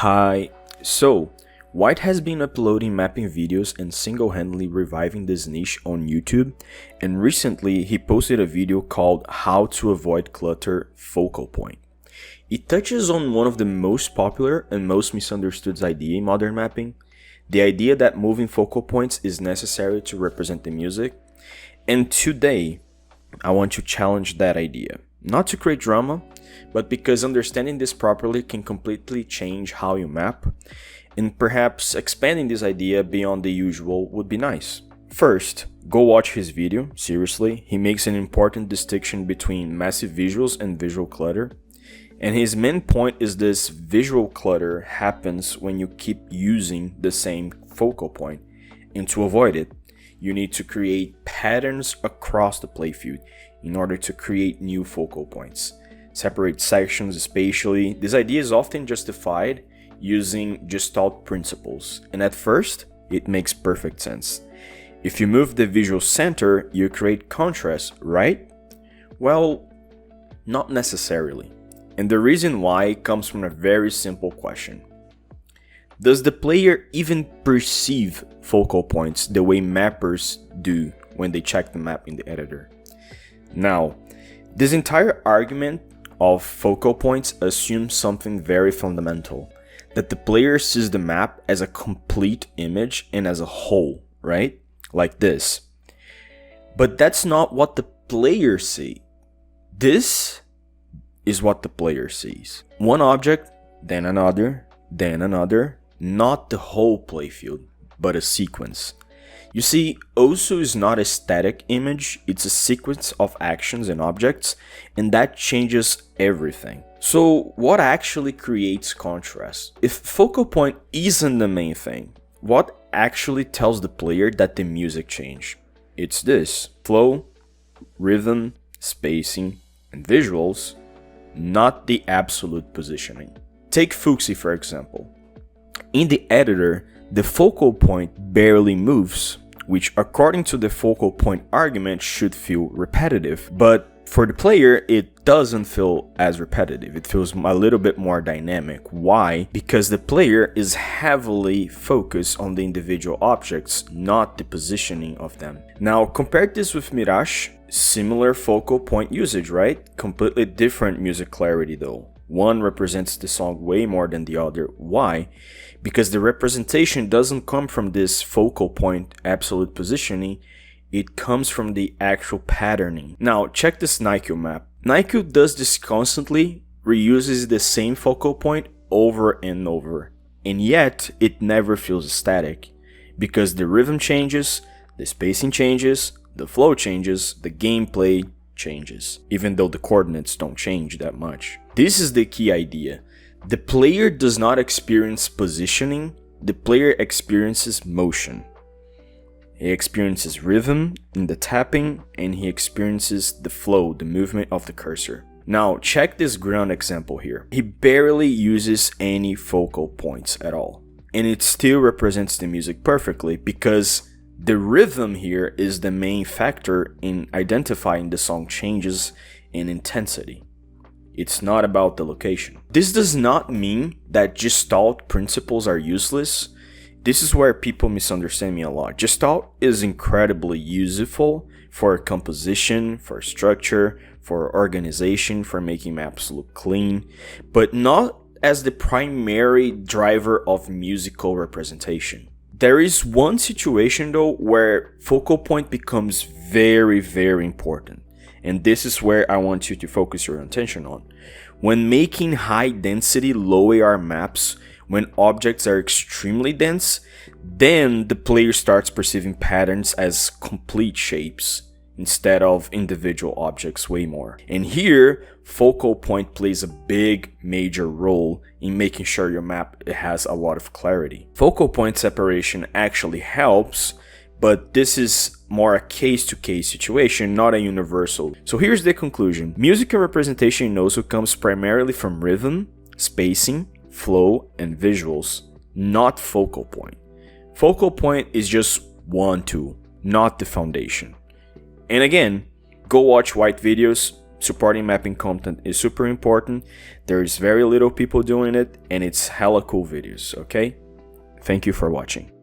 Hi. So, White has been uploading mapping videos and single-handedly reviving this niche on YouTube, and recently he posted a video called How to Avoid Clutter Focal Point. It touches on one of the most popular and most misunderstood ideas in modern mapping, the idea that moving focal points is necessary to represent the music, and today I want to challenge that idea. Not to create drama, but because understanding this properly can completely change how you map, and perhaps expanding this idea beyond the usual would be nice. First, go watch his video, seriously. He makes an important distinction between massive visuals and visual clutter. And his main point is this visual clutter happens when you keep using the same focal point. And to avoid it, you need to create patterns across the playfield in order to create new focal points. Separate sections spatially. This idea is often justified using Gestalt principles, and at first, it makes perfect sense. If you move the visual center, you create contrast, right? Well, not necessarily. And the reason why comes from a very simple question. Does the player even perceive focal points the way mappers do when they check the map in the editor? Now, this entire argument of focal points assumes something very fundamental, that the player sees the map as a complete image and as a whole, right? Like this. But that's not what the player sees. This is what the player sees. One object, then another, not the whole playfield, but a sequence. You see, Osu is not a static image, it's a sequence of actions and objects, and that changes everything. So what actually creates contrast? If focal point isn't the main thing, what actually tells the player that the music changed? It's this: flow, rhythm, spacing, and visuals, not the absolute positioning. Take Fuxi for example. In the editor, the focal point barely moves, which according to the focal point argument should feel repetitive, but for the player it doesn't feel as repetitive. It feels a little bit more dynamic. Why? Because the player is heavily focused on the individual objects, not the positioning of them. Now compare this with Mirage, similar focal point usage, right? Completely different music clarity though. One represents the song way more than the other. Why? Because the representation doesn't come from this focal point absolute positioning, it comes from the actual patterning. Now check this Nike map. Nike does this constantly, reuses the same focal point over and over, and yet it never feels static, because the rhythm changes, the spacing changes, the flow changes, the gameplay changes, even though the coordinates don't change that much. This is the key idea. The player does not experience positioning, the player experiences motion. He experiences rhythm in the tapping, and he experiences the flow, the movement of the cursor. Now check this ground example here. He barely uses any focal points at all, and it still represents the music perfectly because the rhythm here is the main factor in identifying the song changes in intensity. It's not about the location. This does not mean that Gestalt principles are useless. This is where people misunderstand me a lot. Gestalt is incredibly useful for composition, for structure, for organization, for making maps look clean, but not as the primary driver of musical representation. There is one situation though where focal point becomes very, very important. And this is where I want you to focus your attention on. When making high density low AR maps, when objects are extremely dense, then the player starts perceiving patterns as complete shapes instead of individual objects way more. And here, focal point plays a big major role in making sure your map has a lot of clarity. Focal point separation actually helps, but this is more a case-to-case situation, not a universal. So here's the conclusion. Musical representation in Osu comes primarily from rhythm, spacing, flow, and visuals, not focal point. Focal point is just one tool, not the foundation. And again, go watch White videos, supporting mapping content is super important. There's very little people doing it, and it's hella cool videos, okay? Thank you for watching.